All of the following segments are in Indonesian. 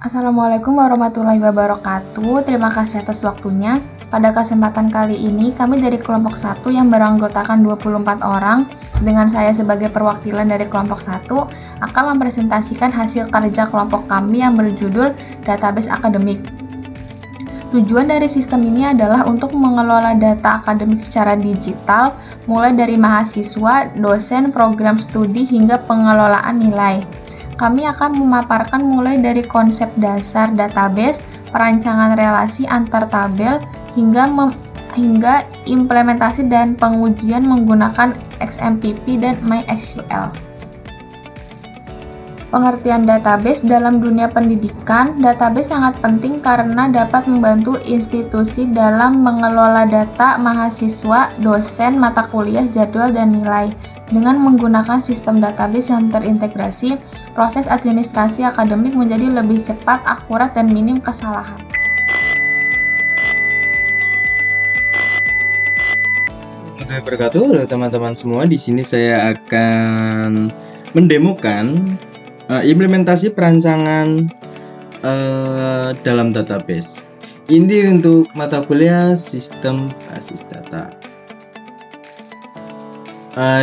Assalamualaikum warahmatullahi wabarakatuh. Terima kasih atas waktunya. Pada kesempatan kali ini, kami dari kelompok 1 yang beranggotakan 24 orang, dengan saya sebagai perwakilan dari kelompok 1, akan mempresentasikan hasil kerja kelompok kami yang berjudul Database Akademik. Tujuan dari sistem ini adalah untuk mengelola data akademik secara digital, mulai dari mahasiswa, dosen, program studi, hingga pengelolaan nilai. Kami akan memaparkan mulai dari konsep dasar database, perancangan relasi antar tabel, hingga implementasi dan pengujian menggunakan XMPP dan MySQL. Pengertian database dalam dunia pendidikan. Database sangat penting karena dapat membantu institusi dalam mengelola data mahasiswa, dosen, mata kuliah, jadwal, dan nilai. Dengan menggunakan sistem database yang terintegrasi, proses administrasi akademik menjadi lebih cepat, akurat, dan minim kesalahan. Assalamualaikum wabarakatuh, halo teman-teman semua. Di sini saya akan mendemokan implementasi perancangan dalam database. Ini untuk mata kuliah sistem basis data.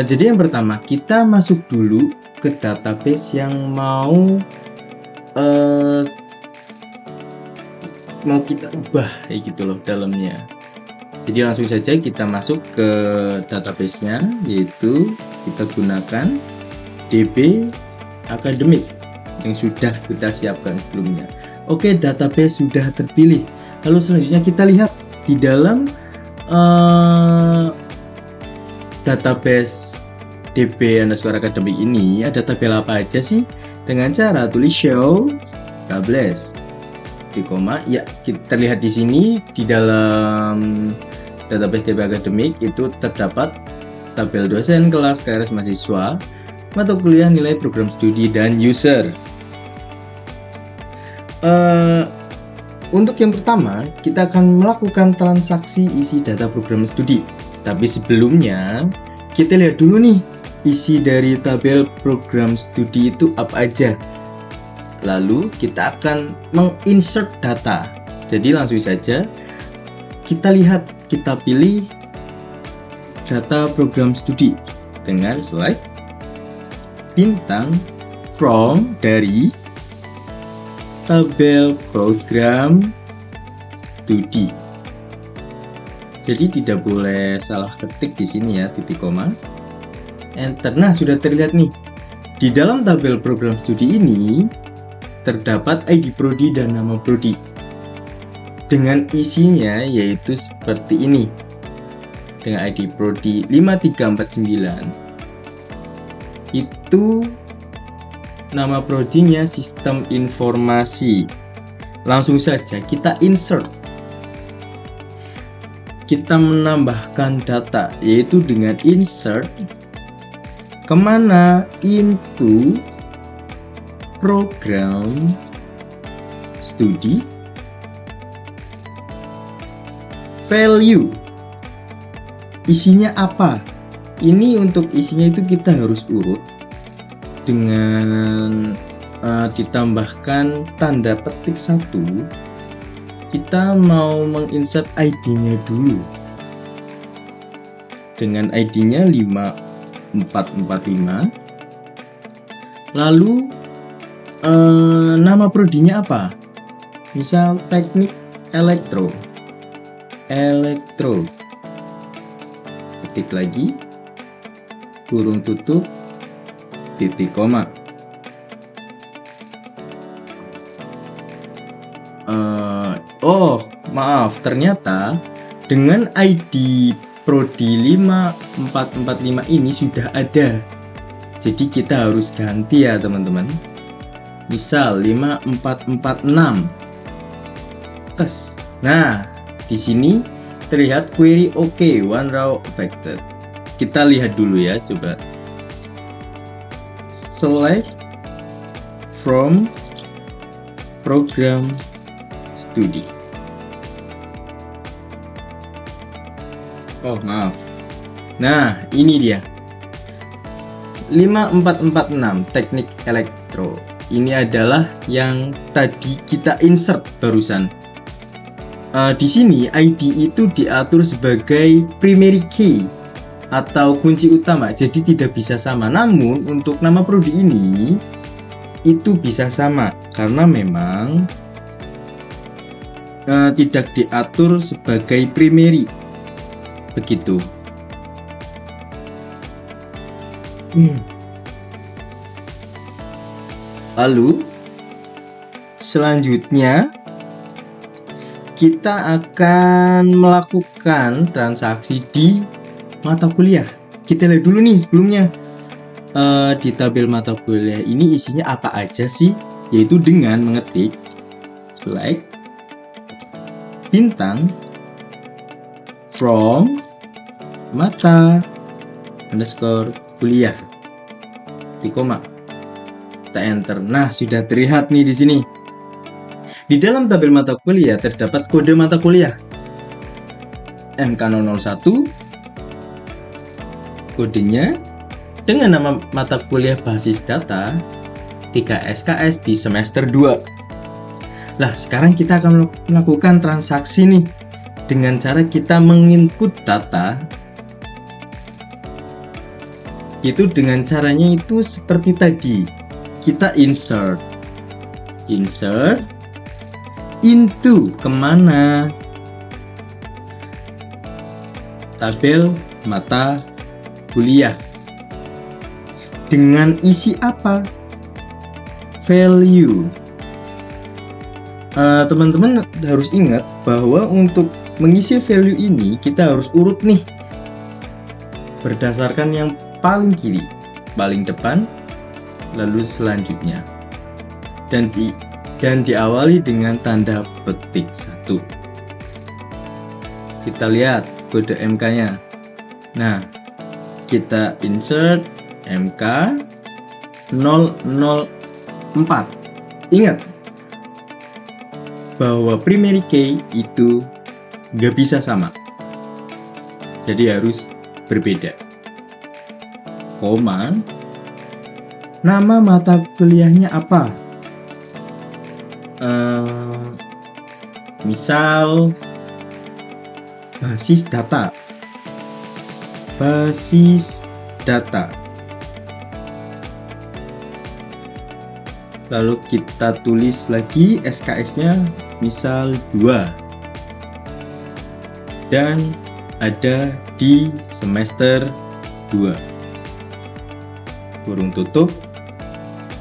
Jadi yang pertama, kita masuk dulu ke database yang mau kita ubah kayak gitu loh dalamnya. Jadi langsung saja kita masuk ke database-nya, yaitu kita gunakan DB Akademik yang sudah kita siapkan sebelumnya. Oke, database sudah terpilih. Lalu selanjutnya kita lihat di dalam database DB_Akademik ini ada tabel apa aja sih? Dengan cara tulis show tables di koma. Ya, kita lihat di sini di dalam database DB Akademik itu terdapat tabel dosen, kelas, KRS mahasiswa, mata kuliah, nilai, program studi, dan user. Untuk yang pertama, kita akan melakukan transaksi isi data program studi. Tapi sebelumnya, kita lihat dulu nih, isi dari tabel program studi itu apa aja. Lalu, kita akan menginsert data. Jadi langsung saja, kita lihat, kita pilih data program studi dengan slide bintang from dari tabel program studi. Jadi tidak boleh salah ketik di sini ya, titik koma. Enter. Nah, sudah terlihat nih. Di dalam tabel program studi ini terdapat ID prodi dan nama prodi. Dengan isinya yaitu seperti ini. Dengan ID prodi 5349. Itu nama prodinya sistem informasi. Langsung saja kita insert. Kita menambahkan data, yaitu dengan insert kemana info program studi value. Isinya apa? Ini untuk isinya itu kita harus urut dengan ditambahkan tanda petik 1. Kita mau menginsert ID-nya dulu. Dengan ID-nya 5445. Lalu nama prodinya apa? Misal teknik elektro. Ketik lagi, kurung tutup, titik koma. Oh, maaf, ternyata dengan ID prodi 5445 ini sudah ada. Jadi kita harus ganti ya, teman-teman. Misal 5446. Nah, di sini terlihat query OK, one row affected. Kita lihat dulu ya, coba. Select from program studi. Oh, maaf. Nah, ini dia. 5446 teknik elektro. ini adalah yang tadi kita insert barusan. Di sini ID itu diatur sebagai primary key atau kunci utama, jadi tidak bisa sama. Namun untuk nama prodi ini itu bisa sama karena memang tidak diatur sebagai primary, begitu. Lalu selanjutnya kita akan melakukan transaksi di mata kuliah. Kita lihat dulu nih sebelumnya, di tabel mata kuliah ini isinya apa aja sih, yaitu dengan mengetik select bintang from mata underscore kuliah di koma, kita enter. Nah, sudah terlihat nih di sini. Di dalam tabel mata kuliah terdapat kode mata kuliah MK001, kodenya dengan nama mata kuliah basis data 3 SKS di semester 2. Lah, sekarang kita akan melakukan transaksi nih dengan cara kita menginput data. Itu dengan caranya itu seperti tadi. Kita insert into kemana? Tabel mata kuliah. Dengan isi apa? Value. Teman-teman harus ingat bahwa untuk mengisi value ini kita harus urut nih berdasarkan yang paling kiri, paling depan, lalu selanjutnya, dan diawali dengan tanda petik 1. Kita lihat kode MK-nya. Nah, kita insert MK 004. Ingat bahwa primary key itu nggak bisa sama, jadi harus berbeda. Koma, nama mata kuliahnya apa? Misal basis data. Lalu kita tulis lagi SKS-nya misal 2 dan ada di semester 2, kurung tutup,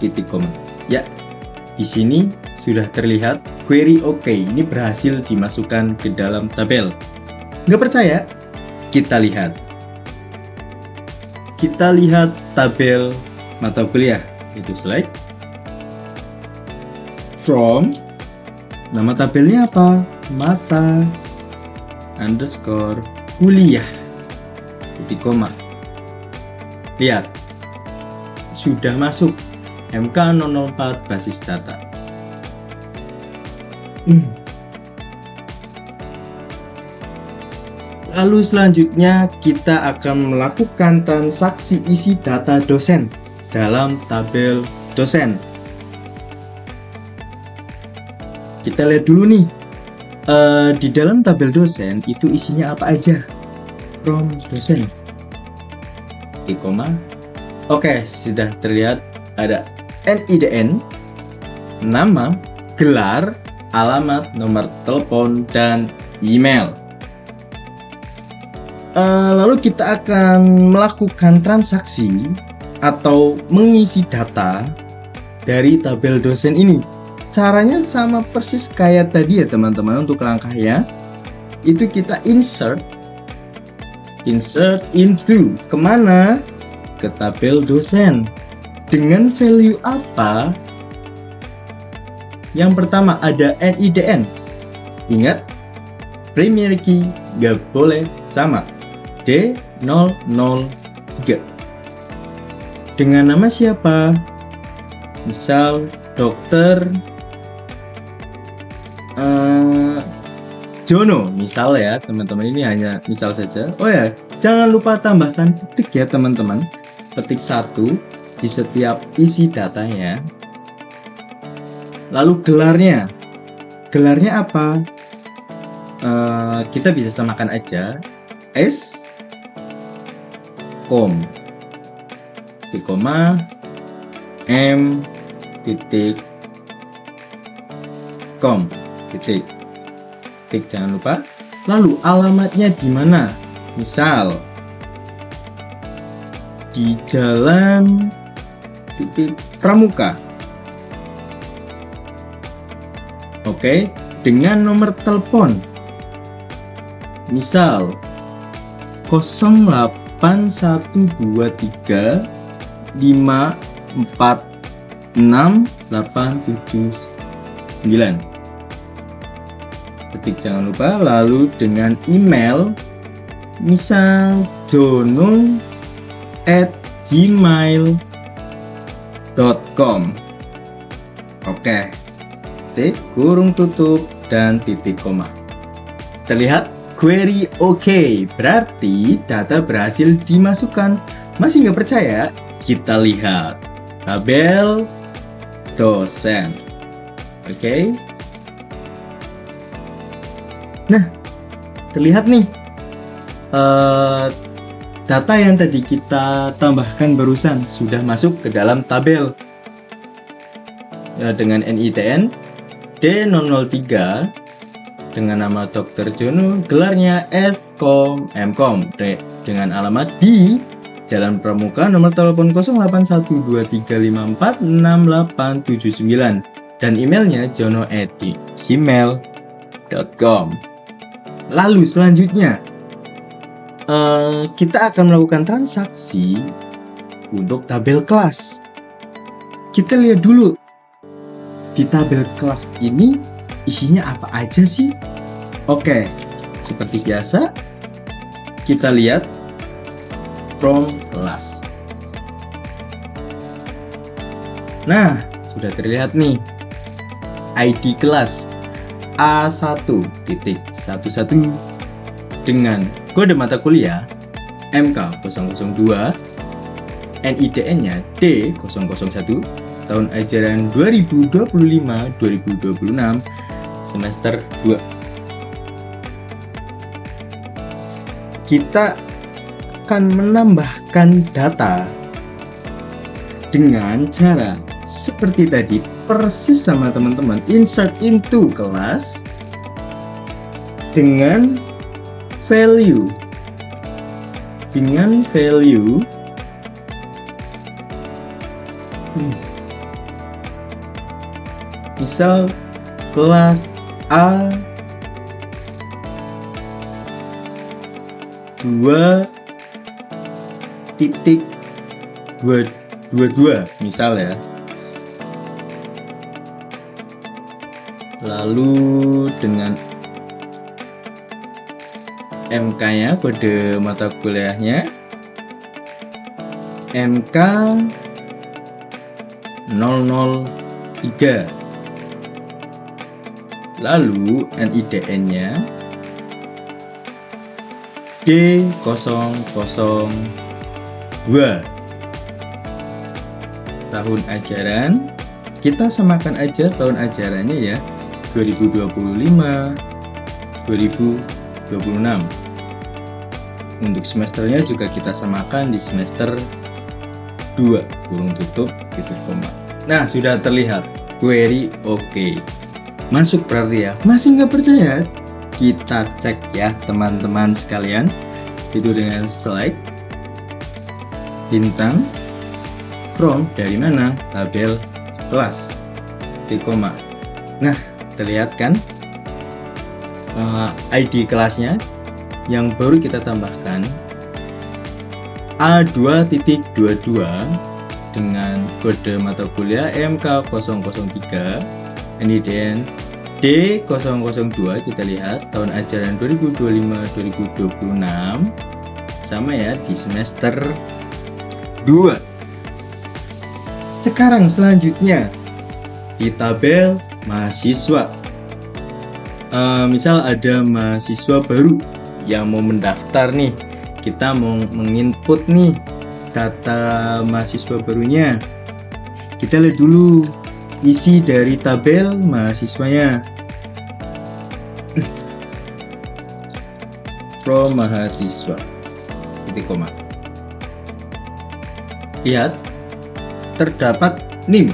titik koma. Ya, di sini sudah terlihat query OK. Ini berhasil dimasukkan ke dalam tabel. Nggak percaya? Kita lihat tabel mata kuliah. Itu select from, nama tabelnya apa? Mata underscore kuliah, titik koma. Lihat, sudah masuk MK004 basis data. Lalu selanjutnya kita akan melakukan transaksi isi data dosen dalam tabel dosen. Kita lihat dulu nih, di dalam tabel dosen itu isinya apa aja. From dosen, titik koma. Oke, sudah terlihat ada NIDN, nama, gelar, alamat, nomor telepon, dan email. Lalu kita akan melakukan transaksi atau mengisi data dari tabel dosen ini. Caranya sama persis kayak tadi ya teman-teman. Untuk langkahnya itu kita insert into kemana? Ke tabel dosen. Dengan value apa? Yang pertama ada NIDN. Ingat, primary key gak boleh sama. D003. Dengan nama siapa? Misal dokter Jono, misal ya teman-teman, ini hanya misal saja. Oh ya, jangan lupa tambahkan titik ya teman-teman. Petik 1 di setiap isi datanya. Lalu gelarnya apa? Kita bisa samakan aja S kom titik koma M titik com titik jangan lupa. Lalu alamatnya di mana? Misal di Jalan titik Pramuka. Oke, dengan nomor telepon misal 08123 546 879. Ketik jangan lupa. Lalu dengan email misal jono@gmail.com. Oke, titik kurung tutup dan titik koma. Terlihat query oke, berarti data berhasil dimasukkan. Masih nggak percaya? Kita lihat tabel dosen. Oke. Nah, terlihat nih data yang tadi kita tambahkan barusan sudah masuk ke dalam tabel ya, dengan NITN D003 dengan nama Dr. Jono, gelarnya S.Com M.Com dengan alamat di Jalan Pramuka, nomor telepon 081235468879 dan emailnya jono@gmail.com. Lalu selanjutnya kita akan melakukan transaksi untuk tabel kelas. Kita lihat dulu di tabel kelas ini isinya apa aja sih? Oke, seperti biasa kita lihat from kelas. Nah, sudah terlihat nih ID kelas A1.11 dengan kode mata kuliah MK002, NIDN-nya D001, tahun ajaran 2025-2026, semester 2. Kita akan menambahkan data dengan cara seperti tadi, persis sama teman-teman, insert into kelas dengan value misal kelas A 2.22 misal ya. Lalu dengan MK-nya, kode mata kuliahnya MK 003. Lalu NIDN-nya D002. Tahun ajaran kita samakan aja tahun ajarannya ya, 2025-2026. Untuk semesternya juga kita samakan di semester 2, kurung tutup, titik koma. Nah, sudah terlihat query oke. Masuk berarti ya. Masih nggak percaya? Kita cek ya teman-teman sekalian. Itu dengan select bintang from dari mana? Tabel kelas, titik koma. Nah, terlihat kan ID kelasnya yang baru kita tambahkan A2.22 dengan kode mata kuliah MK003, NIDN D002. Kita lihat tahun ajaran 2025-2026, sama ya, di semester 2. Sekarang selanjutnya di tabel mahasiswa. Misal ada mahasiswa baru yang mau mendaftar nih, kita mau menginput nih data mahasiswa barunya. Kita lihat dulu isi dari tabel mahasiswanya. Pro mahasiswa. Titik koma. Lihat, terdapat NIM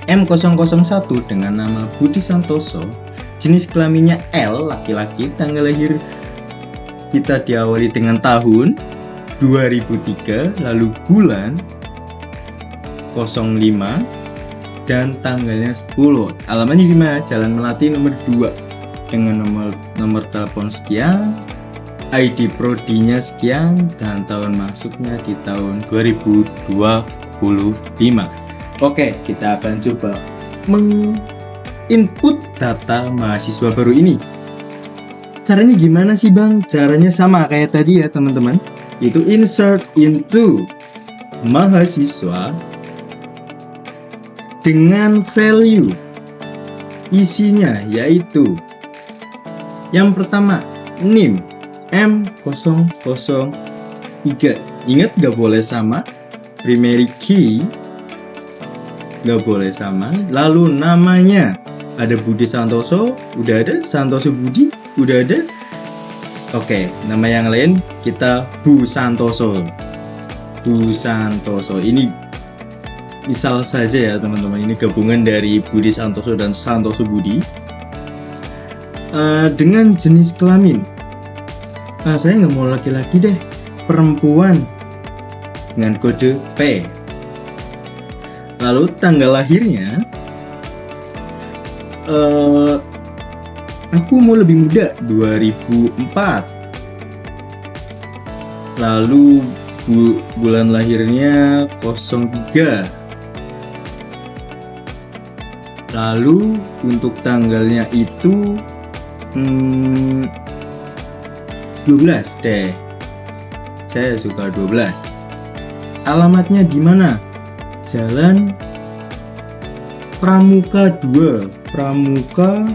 M001 dengan nama Budi Santoso, jenis kelaminnya L, laki-laki, tanggal lahir kita diawali dengan tahun 2003, lalu bulan 05 dan tanggalnya 10. Alamatnya di mana? Jalan Melati nomor 2 dengan nomor telepon sekian, ID prodinya sekian, dan tahun masuknya di tahun 2025. Oke, kita akan coba menginput data mahasiswa baru ini. Caranya gimana sih Bang? Caranya sama kayak tadi ya teman-teman. Itu insert into mahasiswa dengan value isinya, yaitu yang pertama NIM M003. Ingat gak boleh sama. Primary key gak boleh sama. Lalu namanya ada Budi Santoso, udah ada. Santoso Budi, udah ada. Oke, nama yang lain kita Bu Santoso. Bu Santoso ini misal saja ya teman-teman, ini gabungan dari Budi Santoso dan Santoso Budi. Dengan jenis kelamin, saya nggak mau laki-laki deh, perempuan dengan kode P. Lalu tanggal lahirnya, aku mau lebih muda, 2004. Lalu bulan lahirnya 03. Lalu untuk tanggalnya itu 12 deh. Saya suka 12. Alamatnya di mana? Jalan Pramuka 2, Pramuka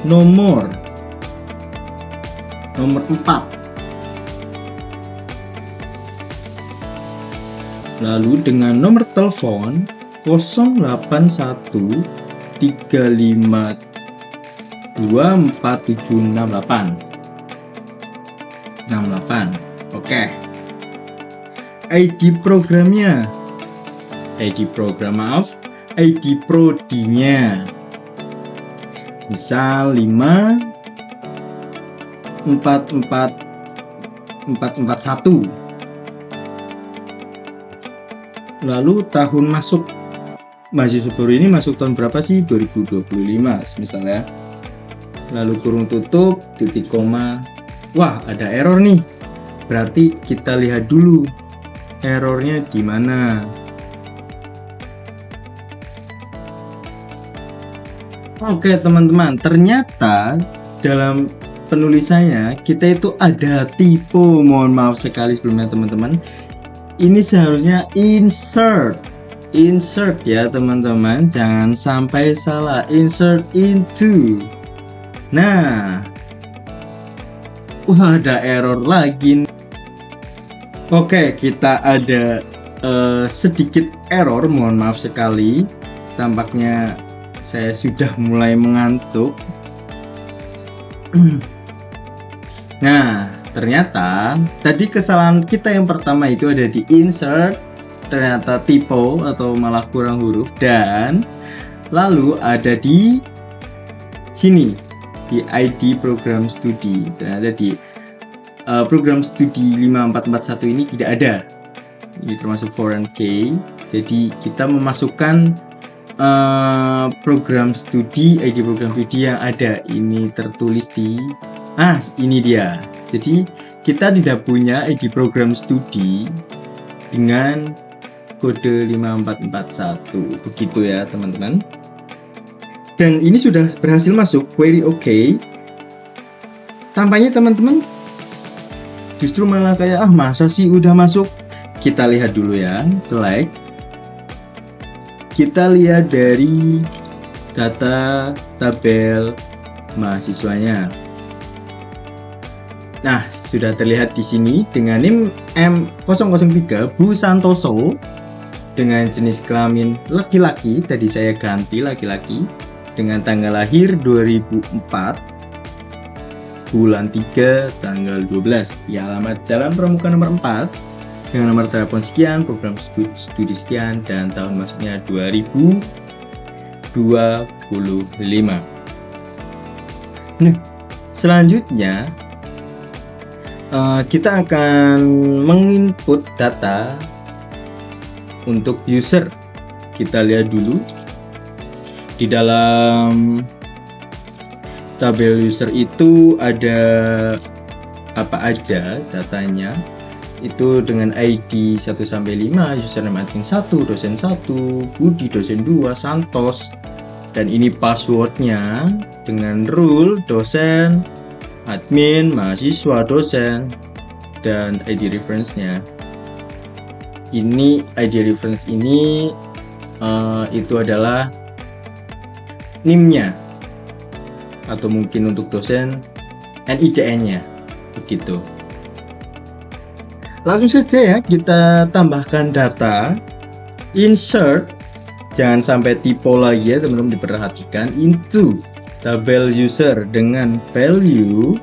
nomor 4. Lalu dengan nomor telepon 081 352 4768. Oke. ID programnya. ID prodinya. Misal 5 441. Lalu tahun masuk mahasiswa baru ini masuk tahun berapa sih? 2025 misalnya. Lalu kurung tutup, titik koma. Wah, ada error nih. Berarti kita lihat dulu errornya di mana. Oke teman-teman, ternyata dalam penulisannya kita itu ada typo. Mohon maaf sekali sebelumnya teman-teman. Ini seharusnya insert ya teman-teman, jangan sampai salah. Insert into. Nah, wah, ada error lagi. Oke, kita ada sedikit error, mohon maaf sekali. Tampaknya saya sudah mulai mengantuk. Nah, ternyata tadi kesalahan kita yang pertama itu ada di insert, ternyata typo atau malah kurang huruf, dan lalu ada di sini di ID program studi. Ternyata di program studi 5441 ini tidak ada. Ini termasuk foreign key. Jadi kita memasukkan program studi, ID program studi yang ada ini tertulis di ini dia. Jadi kita tidak punya ID program studi dengan kode 5441. Begitu ya teman-teman. Dan ini sudah berhasil masuk, query OK. Tampaknya teman-teman justru malah kayak masa sih udah masuk. Kita lihat dulu ya, select. Kita lihat dari data tabel mahasiswanya. Nah, sudah terlihat di sini dengan NIM M003 Bu Santoso dengan jenis kelamin laki-laki, tadi saya ganti laki-laki, dengan tanggal lahir 2004, bulan 3, tanggal 12, di alamat Jalan Pramuka nomor 4, dengan nomor telepon sekian, program studi sekian, dan tahun masuknya 2025. Nah, selanjutnya kita akan menginput data untuk user. Kita lihat dulu di dalam tabel user itu ada apa aja datanya. Itu dengan ID 1-5, username admin 1, dosen 1, Budi dosen 2, Santos, dan ini passwordnya dengan role dosen, admin, mahasiswa, dosen, dan ID reference-nya. Ini ID reference ini itu adalah NIM-nya, atau mungkin untuk dosen NIDN-nya, begitu. Langsung saja ya kita tambahkan data, insert, jangan sampai typo lagi ya teman-teman, diperhatikan, into tabel user dengan value.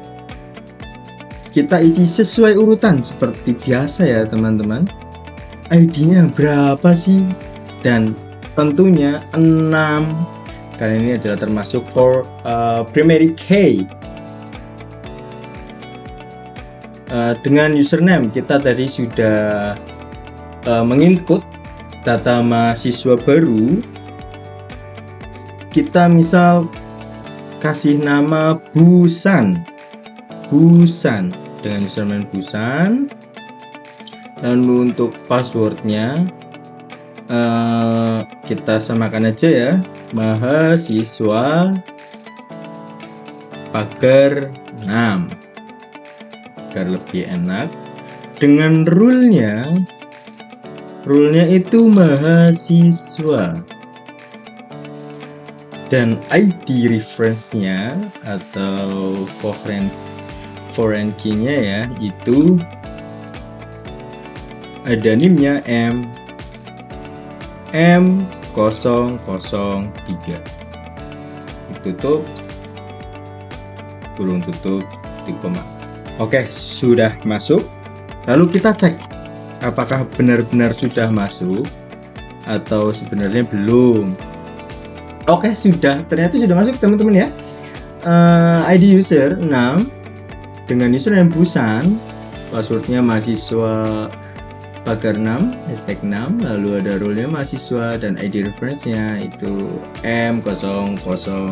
Kita isi sesuai urutan seperti biasa ya teman-teman. ID-nya berapa sih? Dan tentunya 6, karena ini adalah termasuk for primary key. Dengan username kita tadi sudah menginput data mahasiswa baru. Kita misal kasih nama Busan dengan username Busan. Lalu untuk passwordnya kita samakan aja ya, mahasiswa pagar 6, agar lebih enak. Dengan rule-nya itu mahasiswa, dan ID reference-nya atau foreign key-nya ya, itu ada NIM-nya M003, ditutup, kurung tutup, titik koma. Oke, sudah masuk. Lalu kita cek apakah benar-benar sudah masuk atau sebenarnya belum. Oke, sudah, ternyata sudah masuk teman-teman ya. ID user 6 dengan username Busan, passwordnya mahasiswa pagar 6, hashtag 6, lalu ada role-nya mahasiswa, dan ID reference-nya itu M003.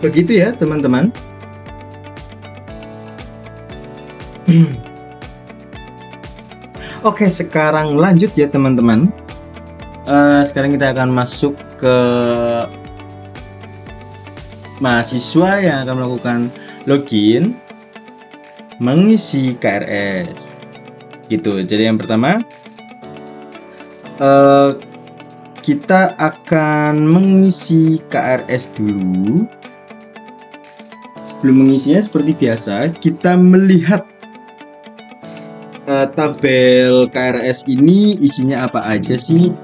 Begitu ya teman-teman. Oke, sekarang lanjut ya teman-teman. Sekarang kita akan masuk ke mahasiswa yang akan melakukan login mengisi KRS gitu. Jadi yang pertama kita akan mengisi KRS dulu. Sebelum mengisinya, seperti biasa kita melihat tabel KRS ini isinya apa aja sih.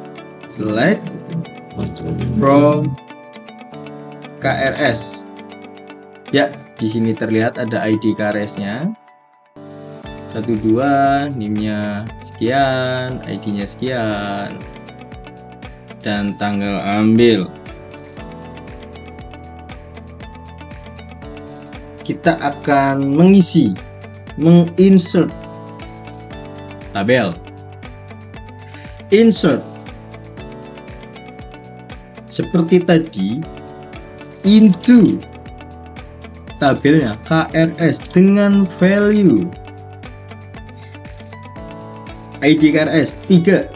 Select from KRS. Ya, di sini terlihat ada ID KRS-nya 12, NIM-nya sekian, ID-nya sekian, dan tanggal ambil. Kita akan menginsert tabel. Insert seperti tadi, into tabelnya KRS dengan value ID KRS 3.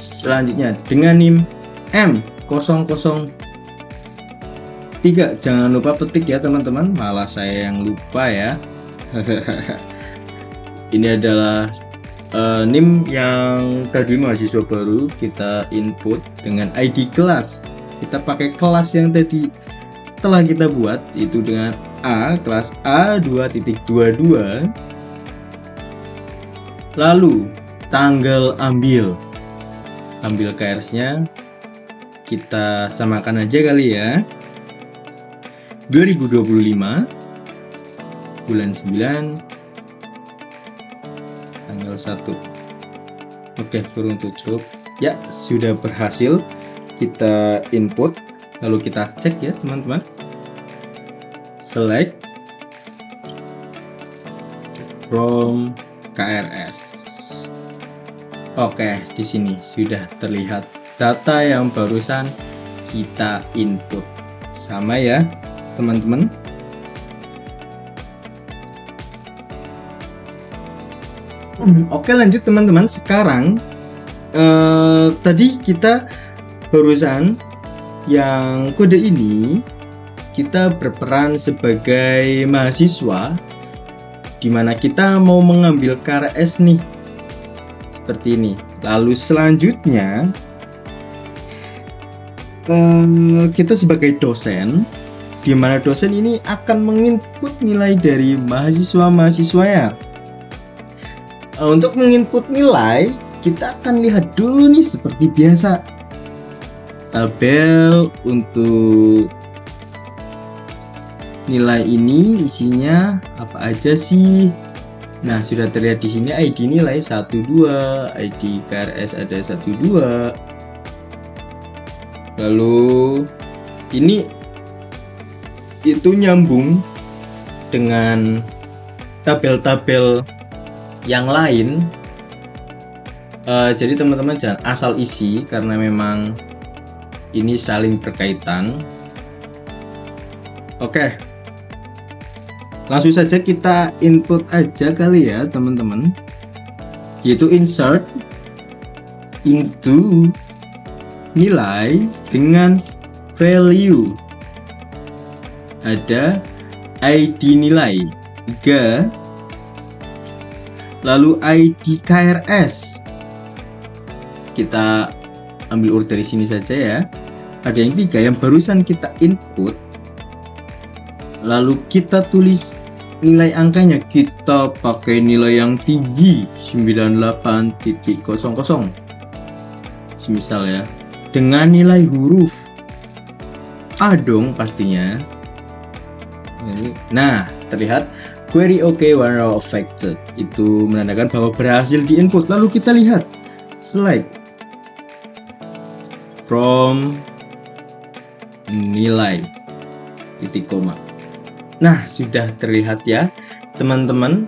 Selanjutnya dengan NIM M003. Jangan lupa petik ya teman-teman, malah saya yang lupa ya. Ini adalah NIM yang tadi mahasiswa baru kita input dengan ID kelas. Kita pakai kelas yang tadi telah kita buat, itu dengan A, kelas A 2.22. Lalu tanggal ambil KRS-nya kita samakan aja kali ya. 2025 bulan 9 tanggal 1. Oke, kurung tutup. Ya, sudah berhasil kita input. Lalu kita cek ya, teman-teman. Select from KRS. Oke, di sini sudah terlihat data yang barusan kita input. Sama ya, teman-teman. Oke, lanjut teman-teman. Sekarang tadi kita barusan yang kode ini kita berperan sebagai mahasiswa di mana kita mau mengambil KRS nih. Seperti ini. Lalu selanjutnya kita sebagai dosen, di mana dosen ini akan menginput nilai dari mahasiswa-mahasiswanya. Untuk menginput nilai, kita akan lihat dulu nih seperti biasa tabel untuk nilai ini isinya apa aja sih. Nah, sudah terlihat di sini ID nilai 12, ID KRS ada 12. Lalu ini itu nyambung dengan tabel-tabel yang lain. Jadi teman-teman jangan asal isi karena memang ini saling berkaitan. Oke. Langsung saja kita input aja kali ya teman-teman, yaitu insert into nilai dengan value. Ada ID nilai 3, lalu ID KRS. Kita ambil urut dari sini saja ya. Ada yang 3 yang barusan kita input. Lalu kita tulis nilai angkanya, kita pakai nilai yang tinggi 98.00 semisal ya, dengan nilai huruf A dong pastinya. Nah, terlihat query OK one row affected, itu menandakan bahwa berhasil diinput. Lalu kita lihat select from nilai titik koma. Nah, sudah terlihat ya teman-teman,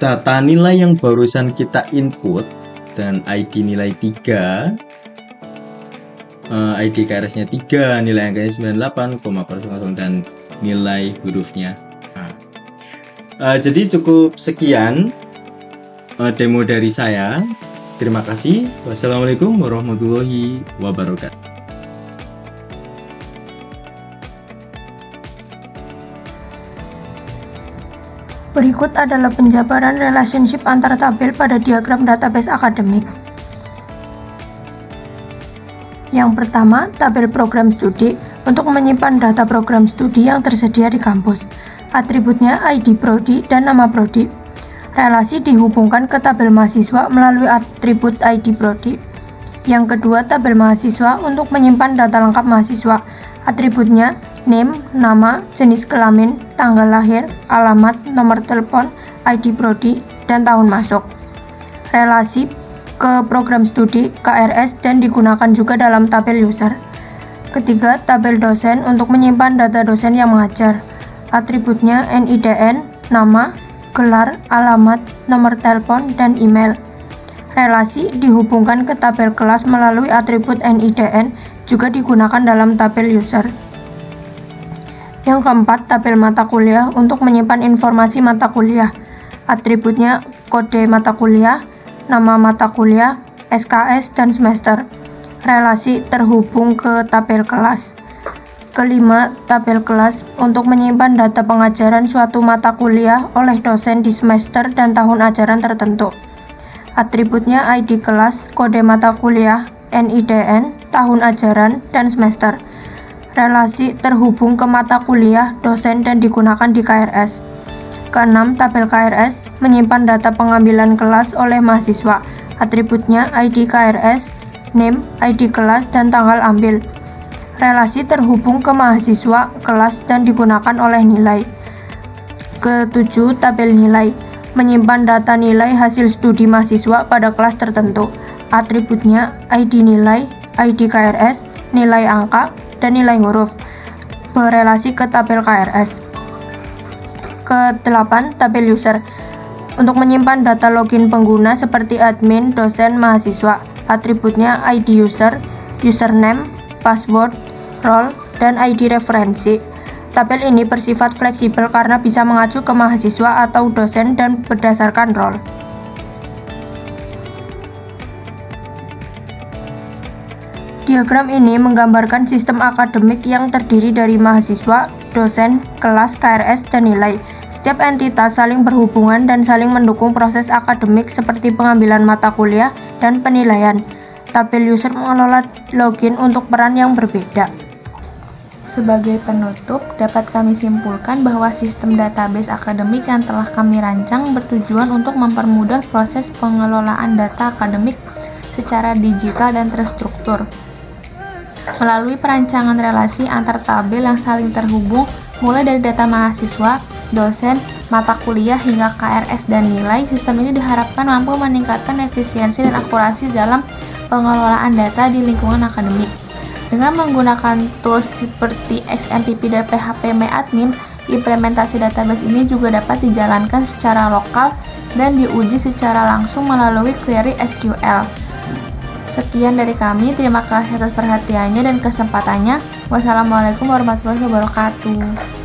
data nilai yang barusan kita input dan ID nilai 3, ID KRS nya 3, nilai angkanya 98,00 dan nilai hurufnya A. Jadi cukup sekian demo dari saya. Terima kasih. Wassalamualaikum warahmatullahi wabarakatuh. Berikut adalah penjabaran relationship antar tabel pada diagram database akademik. Yang pertama, tabel program studi untuk menyimpan data program studi yang tersedia di kampus. Atributnya ID prodi dan nama prodi. Relasi dihubungkan ke tabel mahasiswa melalui atribut ID prodi. Yang kedua, tabel mahasiswa untuk menyimpan data lengkap mahasiswa. Atributnya name, nama, jenis kelamin, tanggal lahir, alamat, nomor telepon, ID prodi, dan tahun masuk. Relasi ke program studi, KRS, dan digunakan juga dalam tabel user. Ketiga, tabel dosen untuk menyimpan data dosen yang mengajar. Atributnya NIDN, nama, gelar, alamat, nomor telepon, dan email. Relasi dihubungkan ke tabel kelas melalui atribut NIDN, juga digunakan dalam tabel user. Yang keempat, tabel mata kuliah untuk menyimpan informasi mata kuliah. Atributnya kode mata kuliah, nama mata kuliah, SKS, dan semester. Relasi terhubung ke tabel kelas. Kelima, tabel kelas untuk menyimpan data pengajaran suatu mata kuliah oleh dosen di semester dan tahun ajaran tertentu. Atributnya ID kelas, kode mata kuliah, NIDN, tahun ajaran, dan semester. relasi terhubung ke mata kuliah, dosen, dan digunakan di KRS. Keenam, tabel KRS menyimpan data pengambilan kelas oleh mahasiswa. Atributnya ID KRS, name, ID kelas, dan tanggal ambil. Relasi terhubung ke mahasiswa, kelas, dan digunakan oleh nilai. Ketujuh, tabel nilai menyimpan data nilai hasil studi mahasiswa pada kelas tertentu. Atributnya ID nilai, ID KRS, nilai angka, dan nilai huruf. Berelasi ke tabel KRS. Ke-8, tabel user untuk menyimpan data login pengguna seperti admin, dosen, mahasiswa. Atributnya ID user, username, password, role, dan ID referensi. Tabel ini bersifat fleksibel karena bisa mengacu ke mahasiswa atau dosen dan berdasarkan role. Diagram ini menggambarkan sistem akademik yang terdiri dari mahasiswa, dosen, kelas, KRS, dan nilai. Setiap entitas saling berhubungan dan saling mendukung proses akademik seperti pengambilan mata kuliah dan penilaian. Tabel user mengelola login untuk peran yang berbeda. Sebagai penutup, dapat kami simpulkan bahwa sistem database akademik yang telah kami rancang bertujuan untuk mempermudah proses pengelolaan data akademik secara digital dan terstruktur. Melalui perancangan relasi antar tabel yang saling terhubung, mulai dari data mahasiswa, dosen, mata kuliah, hingga KRS dan nilai, sistem ini diharapkan mampu meningkatkan efisiensi dan akurasi dalam pengelolaan data di lingkungan akademik. Dengan menggunakan tools seperti XMPP dan PHP-MyAdmin, implementasi database ini juga dapat dijalankan secara lokal dan diuji secara langsung melalui query SQL. Sekian dari kami, terima kasih atas perhatiannya dan kesempatannya. Wassalamualaikum warahmatullahi wabarakatuh.